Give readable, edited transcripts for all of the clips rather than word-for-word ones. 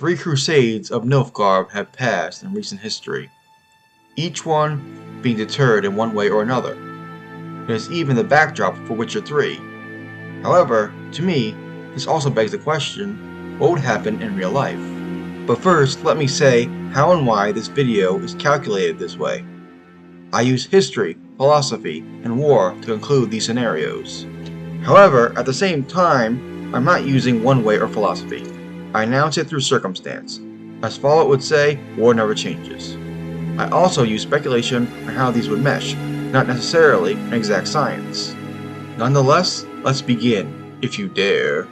3 crusades of Nilfgaard have passed in recent history, each one being deterred in one way or another. It is even the backdrop for Witcher 3. However, to me, this also begs the question, what would happen in real life? But first, let me say how and why this video is calculated this way. I use history, philosophy, and war to conclude these scenarios. However, at the same time, I'm not using one way or philosophy. I announce it through circumstance. As Fallout would say, war never changes. I also use speculation on how these would mesh, not necessarily an exact science. Nonetheless, let's begin, if you dare.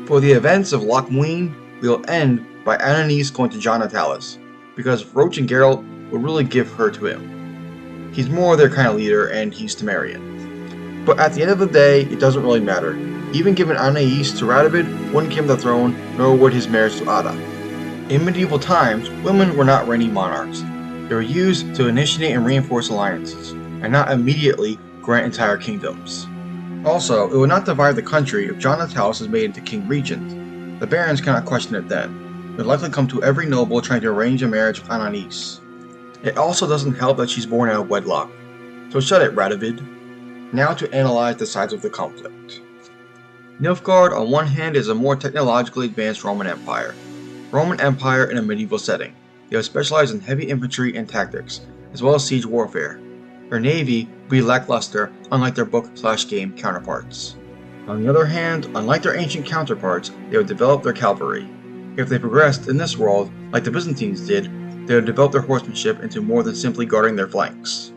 For the events of Loch Muin, we'll end by Ananice going to John Natalis, because Roach and Geralt will really give her to him. He's more their kind of leader, and he's Temerian. But at the end of the day, it doesn't really matter. Even giving Anais to Radovid wouldn't give him the throne, nor would his marriage to Ada. In medieval times, women were not reigning monarchs. They were used to initiate and reinforce alliances, and not immediately grant entire kingdoms. Also, it would not divide the country if John Natalis is made into king regent. The barons cannot question it then. It would likely come to every noble trying to arrange a marriage with Anais. It also doesn't help that she's born out of wedlock. So shut it, Radovid. Now to analyze the sides of the conflict. Nilfgaard on one hand is a more technologically advanced Roman Empire. Roman Empire in a medieval setting. They would specialize in heavy infantry and tactics, as well as siege warfare. Their navy would be lackluster, unlike their book/game counterparts. On the other hand, unlike their ancient counterparts, they would develop their cavalry. If they progressed in this world, like the Byzantines did, they would develop their horsemanship into more than simply guarding their flanks.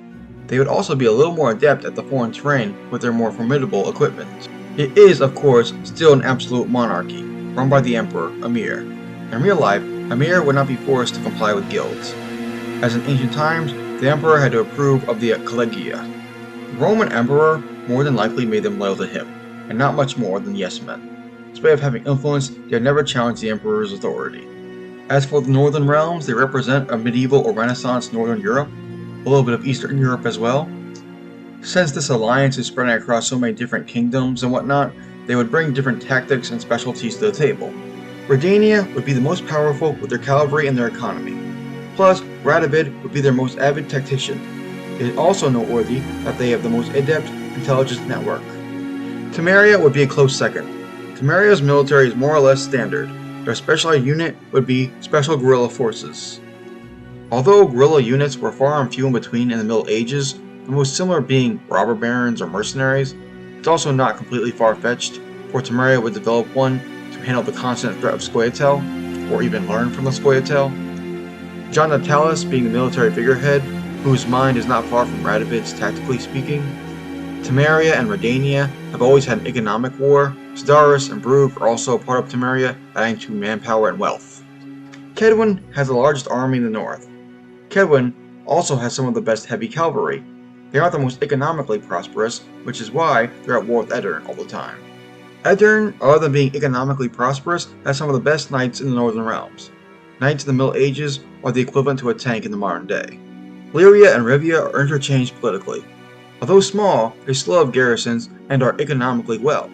They would also be a little more adept at the foreign terrain with their more formidable equipment. It is, of course, still an absolute monarchy, run by the emperor, Emir. In real life, Emir would not be forced to comply with guilds. As in ancient times, the emperor had to approve of the collegia. The Roman emperor more than likely made them loyal to him, and not much more than yes men. Despite of having influence, they had never challenged the emperor's authority. As for the northern realms, they represent a medieval or Renaissance northern Europe, a little bit of Eastern Europe as well. Since this alliance is spreading across so many different kingdoms and whatnot, they would bring different tactics and specialties to the table. Redania would be the most powerful with their cavalry and their economy. Plus, Radovid would be their most avid tactician. It is also noteworthy that they have the most adept intelligence network. Temeria would be a close second. Temeria's military is more or less standard. Their specialized unit would be Special Guerrilla Forces. Although guerrilla units were far and few in between in the Middle Ages, the most similar being robber barons or mercenaries, it's also not completely far-fetched, for Temeria would develop one to handle the constant threat of Scoia'tael, or even learn from the Scoia'tael. John Natalis being the military figurehead, whose mind is not far from Radovid's tactically speaking. Temeria and Redania have always had an economic war. Sedaris and Brugge are also a part of Temeria, adding to manpower and wealth. Kaedwen has the largest army in the north. Kaedwen also has some of the best heavy cavalry. They aren't the most economically prosperous, which is why they're at war with Edirn all the time. Edirn, other than being economically prosperous, has some of the best knights in the northern realms. Knights in the Middle Ages are the equivalent to a tank in the modern day. Lyria and Rivia are interchanged politically. Although small, they still have garrisons and are economically well.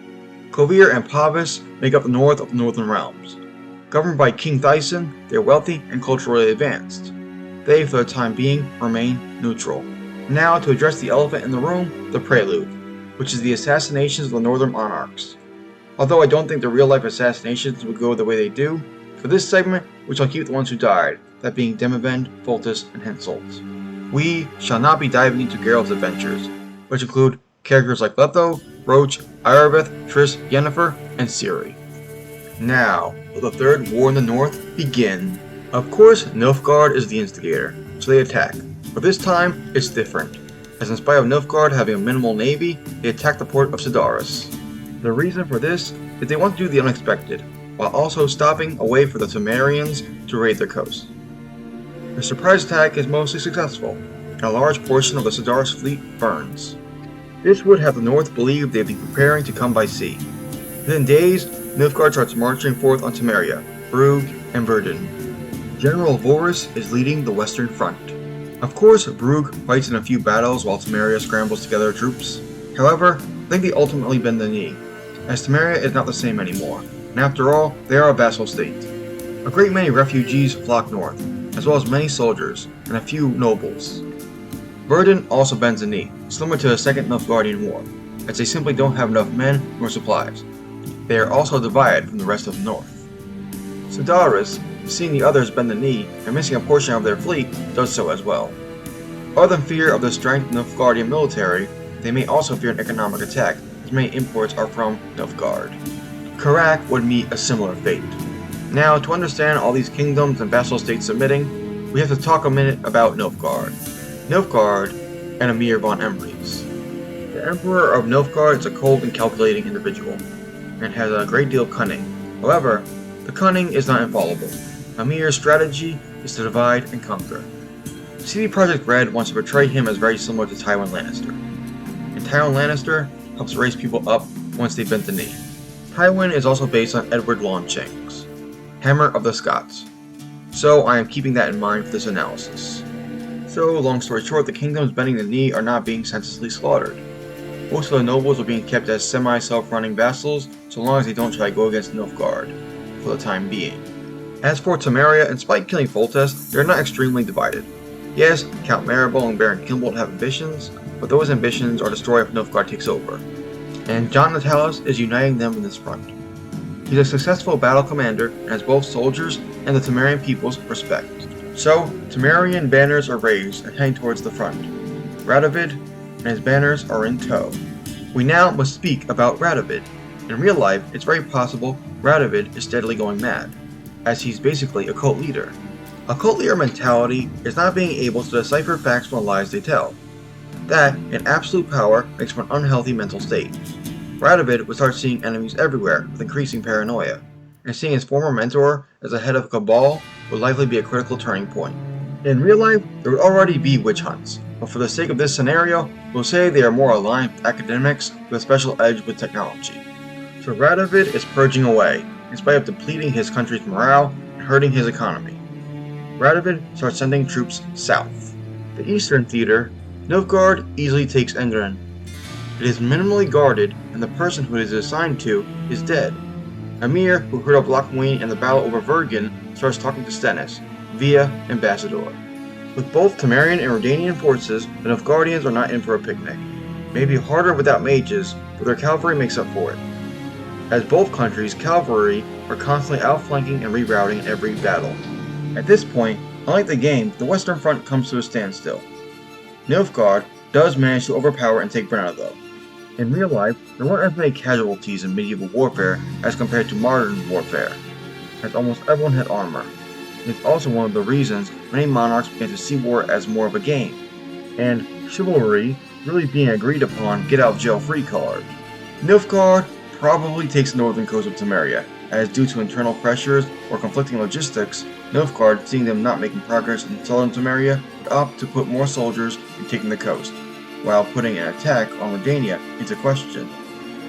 Kovir and Pavis make up the north of the northern realms. Governed by King Thyson, they are wealthy and culturally advanced. They, for the time being, remain neutral. Now, to address the elephant in the room, the prelude, which is the assassinations of the northern monarchs. Although I don't think the real-life assassinations would go the way they do, for this segment, we shall keep the ones who died, that being Demavend, Foltest, and Henselt. We shall not be diving into Geralt's adventures, which include characters like Letho, Roach, Iorveth, Triss, Yennefer, and Ciri. Now, will the third war in the north begin? Of course, Nilfgaard is the instigator, so they attack. But this time, it's different, as in spite of Nilfgaard having a minimal navy, they attack the port of Sedaris. The reason for this is they want to do the unexpected, while also stopping a way for the Temerians to raid their coast. The surprise attack is mostly successful, and a large portion of the Sedaris fleet burns. This would have the north believe they'd be preparing to come by sea. Within days, Nilfgaard starts marching forth on Temeria, Brugge, and Verdun. General Vorus is leading the western front. Of course, Brugge fights in a few battles while Temeria scrambles to gather troops. However, I think they ultimately bend the knee, as Temeria is not the same anymore, and after all, they are a vassal state. A great many refugees flock north, as well as many soldiers and a few nobles. Verdun also bends the knee, similar to the Second Nilfgaardian War, as they simply don't have enough men nor supplies. They are also divided from the rest of the north. Sidaris, seeing the others bend the knee and missing a portion of their fleet, does so as well. Other than fear of the strength of the Nilfgaardian military, they may also fear an economic attack, as many imports are from Nilfgaard. Karak would meet a similar fate. Now, to understand all these kingdoms and vassal states submitting, we have to talk a minute about Nilfgaard. Nilfgaard and Emir von Emrys. The Emperor of Nilfgaard is a cold and calculating individual, and has a great deal of cunning. However, the cunning is not infallible. Emir's strategy is to divide and conquer. CD Projekt Red wants to portray him as very similar to Tywin Lannister, and Tywin Lannister helps raise people up once they bend the knee. Tywin is also based on Edward Longchamps, Hammer of the Scots, so I am keeping that in mind for this analysis. So, long story short, the kingdoms bending the knee are not being senselessly slaughtered. Most of the nobles are being kept as semi-self-running vassals, so long as they don't try to go against Nilfgaard, for the time being. As for Temeria, in spite of killing Foltest, they are not extremely divided. Yes, Count Maribel and Baron Kimbold have ambitions, but those ambitions are destroyed if Nilfgaard takes over, and Jon Natalis is uniting them in this front. He's a successful battle commander and has both soldiers and the Temerian people's respect. So, Temerian banners are raised and heading towards the front. Radovid and his banners are in tow. We now must speak about Radovid. In real life, it's very possible Radovid is steadily going mad, as he's basically a cult leader. A cult leader mentality is not being able to decipher facts from the lies they tell. That, in absolute power, makes for an unhealthy mental state. Radovid would start seeing enemies everywhere with increasing paranoia, and seeing his former mentor as the head of a cabal would likely be a critical turning point. In real life, there would already be witch hunts, but for the sake of this scenario, we'll say they are more aligned with academics with a special edge with technology. So Radovid is purging away, in spite of depleting his country's morale and hurting his economy. Radovid starts sending troops south. The eastern theater, Nilfgaard easily takes Engren. It is minimally guarded, and the person who it is assigned to is dead. Emir, who heard of Lochmuin and the battle over Vergen, starts talking to Stennis, via Ambassador. With both Temerian and Redanian forces, the Nilfgaardians are not in for a picnic. It may be harder without mages, but their cavalry makes up for it. As both countries' cavalry are constantly outflanking and rerouting in every battle. At this point, unlike the game, the Western Front comes to a standstill. Nilfgaard does manage to overpower and take Brenna though. In real life, there weren't as many casualties in medieval warfare as compared to modern warfare, as almost everyone had armor. It's also one of the reasons many monarchs began to see war as more of a game, and chivalry really being agreed upon get-out-of-jail-free card. Nilfgaard probably takes the northern coast of Temeria, as due to internal pressures or conflicting logistics, Nilfgaard, seeing them not making progress in southern Temeria, would opt to put more soldiers in taking the coast, while putting an attack on Redania into question.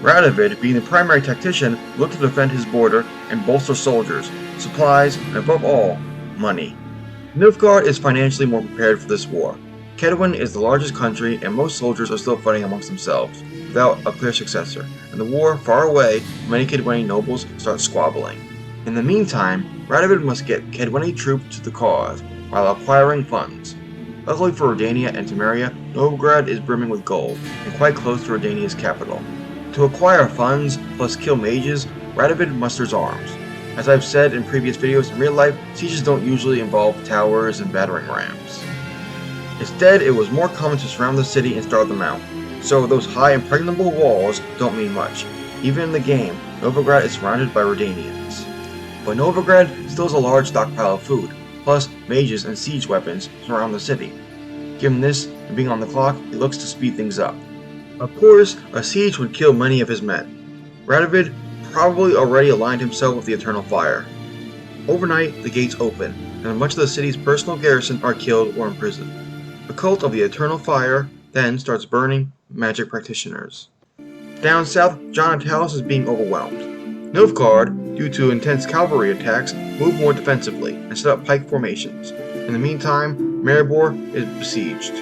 Radovid, being the primary tactician, looked to defend his border and bolster soldiers, supplies, and above all, money. Nilfgaard is financially more prepared for this war. Kedwin is the largest country and most soldiers are still fighting amongst themselves, without a clear successor, and the war far away, many Kedwini nobles start squabbling. In the meantime, Radovid must get Kedwini troops to the cause, while acquiring funds. Luckily for Redania and Temeria, Novigrad is brimming with gold, and quite close to Redania's capital. To acquire funds, plus kill mages, Radovid musters arms. As I've said in previous videos, in real life, sieges don't usually involve towers and battering rams. Instead, it was more common to surround the city and starve them out, so those high impregnable walls don't mean much. Even in the game, Novigrad is surrounded by Redanians. But Novigrad still has a large stockpile of food, plus mages and siege weapons surround the city. Given this, and being on the clock, he looks to speed things up. Of course, a siege would kill many of his men. Radovid probably already aligned himself with the Eternal Fire. Overnight, the gates open, and much of the city's personal garrison are killed or imprisoned. The cult of the Eternal Fire then starts burning magic practitioners. Down south, Jon Natalis is being overwhelmed. Nilfgaard, due to intense cavalry attacks, move more defensively and set up pike formations. In the meantime, Maribor is besieged.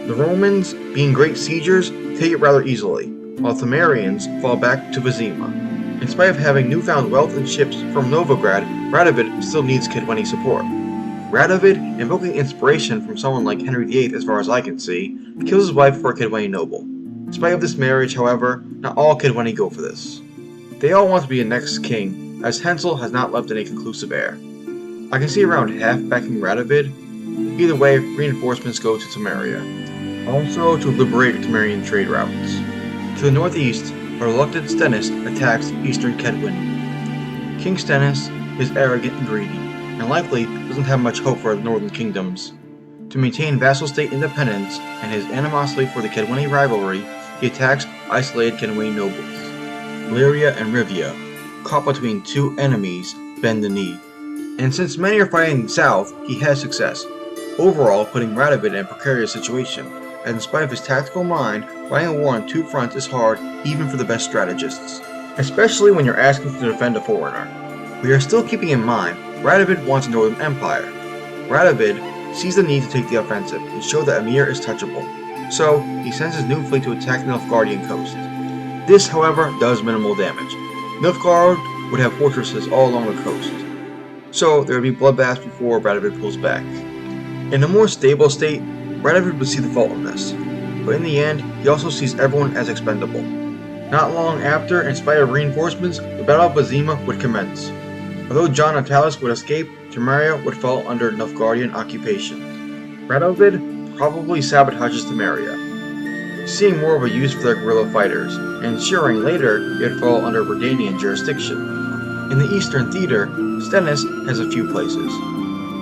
The Romans, being great siegers, take it rather easily, while Temerians fall back to Vizima. In spite of having newfound wealth and ships from Novigrad, Radovid still needs Kaedweni support. Radovid, invoking inspiration from someone like Henry VIII as far as I can see, kills his wife for a Kaedweni noble. In spite of this marriage, however, not all Kaedweni go for this. They all want to be the next king, as Hensel has not left any conclusive heir. I can see around half backing Radovid. Either way, reinforcements go to Temeria, also to liberate Temerian trade routes. To the northeast, a reluctant Stennis attacks eastern Kaedwen. King Stennis is arrogant and greedy, and likely doesn't have much hope for the northern kingdoms. To maintain vassal state independence and his animosity for the Kaedweni rivalry, he attacks isolated Kaedweni nobles. Lyria and Rivia, caught between two enemies, bend the knee. And since many are fighting south, he has success, overall putting Radovid in a precarious situation, as in spite of his tactical mind, fighting a war on two fronts is hard even for the best strategists, especially when you're asking to defend a foreigner. We are still keeping in mind, Radovid wants a northern empire. Radovid sees the need to take the offensive and show that Emir is touchable, so he sends his new fleet to attack the Nilfgaardian coast. This, however, does minimal damage. Nilfgaard would have fortresses all along the coast, so there would be bloodbaths before Radovid pulls back. In a more stable state, Radovid would see the fault in this, but in the end, he also sees everyone as expendable. Not long after, in spite of reinforcements, the Battle of Bazima would commence. Although John Natalis would escape, Temeria would fall under Nilfgaardian occupation. Radovid probably sabotages Temeria, seeing more of a use for their guerrilla fighters, and ensuring later it would fall under Redanian jurisdiction. In the Eastern Theater, Stennis has a few places.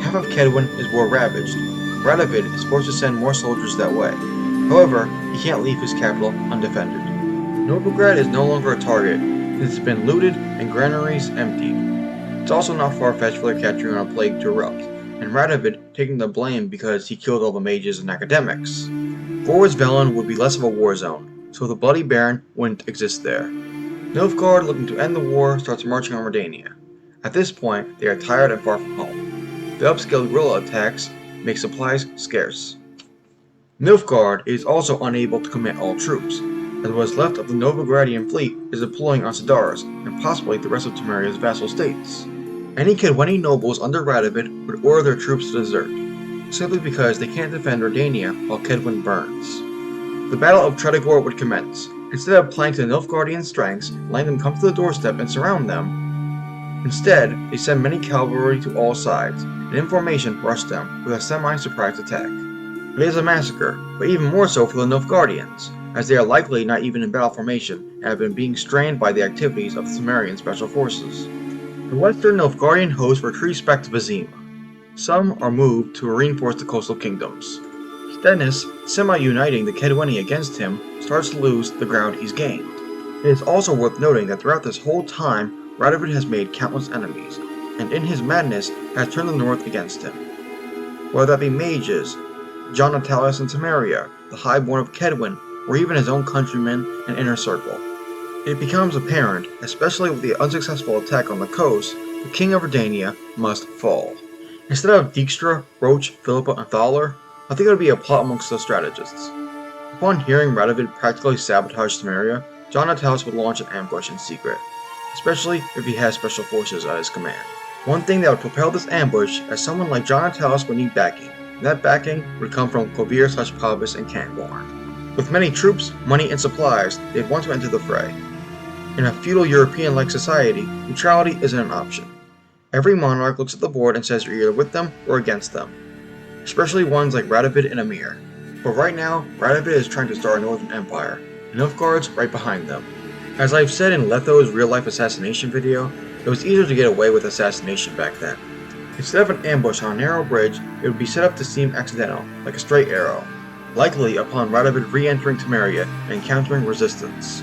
Half of Kaedwen is war-ravaged. Radovid is forced to send more soldiers that way. However, he can't leave his capital undefended. Novigrad is no longer a target, since it's been looted and granaries emptied. It's also not far-fetched for their capturing on a plague to erupt, and Radovid taking the blame because he killed all the mages and academics. Gor's Velen would be less of a war zone, so the Bloody Baron wouldn't exist there. Nilfgaard, looking to end the war, starts marching on Redania. At this point, they are tired and far from home. The upscaled guerrilla attacks make supplies scarce. Nilfgaard is also unable to commit all troops, as what is left of the Novigradian fleet is deploying on Sidaris and possibly the rest of Temeria's vassal states. Any Kaedweni nobles under Radovid would order their troops to desert, simply because they can't defend Redania while Kaedwen burns. The Battle of Tredegor would commence. Instead of playing to the Nilfgaardian strengths, letting them come to the doorstep and surround them, instead they send many cavalry to all sides, and in formation rush them with a semi-surprise attack. It is a massacre, but even more so for the Nilfgaardians, as they are likely not even in battle formation and have been being strained by the activities of the Temerian special forces. The western Nilfgaardian hosts retreat back to Bazima. Some are moved to reinforce the coastal kingdoms. Stennis, semi-uniting the Kaedweni against him, starts to lose the ground he's gained. It is also worth noting that throughout this whole time, Radovid has made countless enemies, and in his madness has turned the north against him. Whether that be mages, John Natalis and Temeria, the highborn of Kaedwen, or even his own countrymen and inner circle. It becomes apparent, especially with the unsuccessful attack on the coast, the king of Redania must fall. Instead of Dijkstra, Roach, Philippa, and Thaler, I think it would be a plot amongst the strategists. Upon hearing Radovid practically sabotage Temeria, John Natalis would launch an ambush in secret, especially if he has special forces at his command. One thing that would propel this ambush, as someone like John Natalis would need backing, and that backing would come from Kovir/Palvis and Cairngorm. With many troops, money, and supplies, they'd want to enter the fray. In a feudal European-like society, neutrality isn't an option. Every monarch looks at the board and says you're either with them or against them, especially ones like Radovid and Emir. But right now, Radovid is trying to start a northern empire, and Nilfgaard's right behind them. As I've said in Letho's real-life assassination video, it was easier to get away with assassination back then. Instead of an ambush on a narrow bridge, it would be set up to seem accidental, like a straight arrow, likely upon Radovid re-entering Temeria and encountering resistance.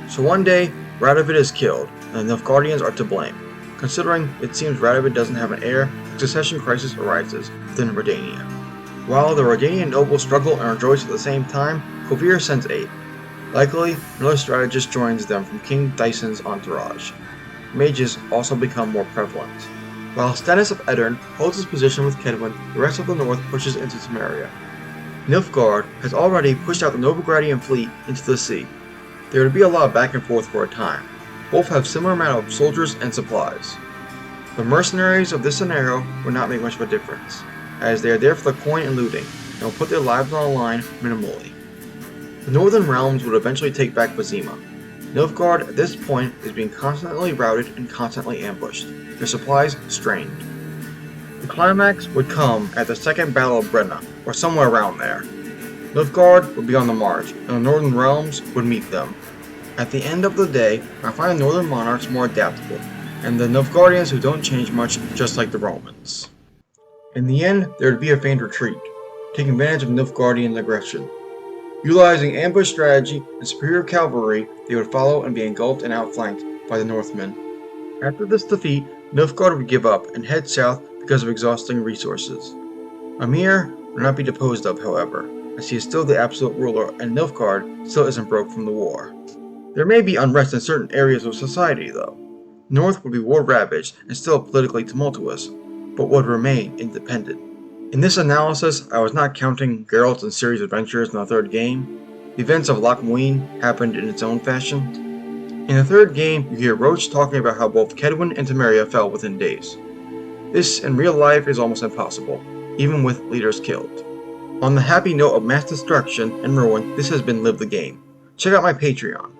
So one day, Radovid is killed, and the Nilfgaardians are to blame. Considering it seems Radovid doesn't have an heir, a succession crisis arises within Redania. While the Redanian nobles struggle and rejoice at the same time, Kovir sends aid. Likely, another strategist joins them from King Dyson's entourage. Mages also become more prevalent. While Stennis of Edirn holds his position with Kaedwen, the rest of the north pushes into Temeria. Nilfgaard has already pushed out the Novigradian fleet into the sea. There would be a lot of back and forth for a time, Both have similar amount of soldiers and supplies. The mercenaries of this scenario would not make much of a difference, as they are there for the coin and looting, and will put their lives on the line minimally. The Northern Realms would eventually take back Vizima. Nilfgaard at this point is being constantly routed and constantly ambushed, their supplies strained. The climax would come at the Second Battle of Brenna, or somewhere around there. Nilfgaard would be on the march, and the Northern Realms would meet them. At the end of the day, I find the Northern Monarchs more adaptable, and the Nilfgaardians who don't change much, just like the Romans. In the end, there would be a feigned retreat, taking advantage of Nilfgaardian aggression. Utilizing ambush strategy and superior cavalry, they would follow and be engulfed and outflanked by the Northmen. After this defeat, Nilfgaard would give up and head south because of exhausting resources. Emhyr would not be deposed of, however, as he is still the absolute ruler and Nilfgaard still isn't broke from the war. There may be unrest in certain areas of society, though. North would be war-ravaged and still politically tumultuous, but would remain independent. In this analysis, I was not counting Geralt and Ciri's adventures in the third game. The events of Loch Muin happened in its own fashion. In the third game, you hear Roach talking about how both Kedwin and Temeria fell within days. This, in real life, is almost impossible, even with leaders killed. On the happy note of mass destruction and ruin, this has been Live the Game. Check out my Patreon.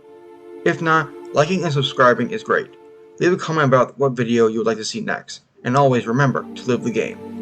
If not, liking and subscribing is great. Leave a comment about what video you would like to see next, and always remember to live the game.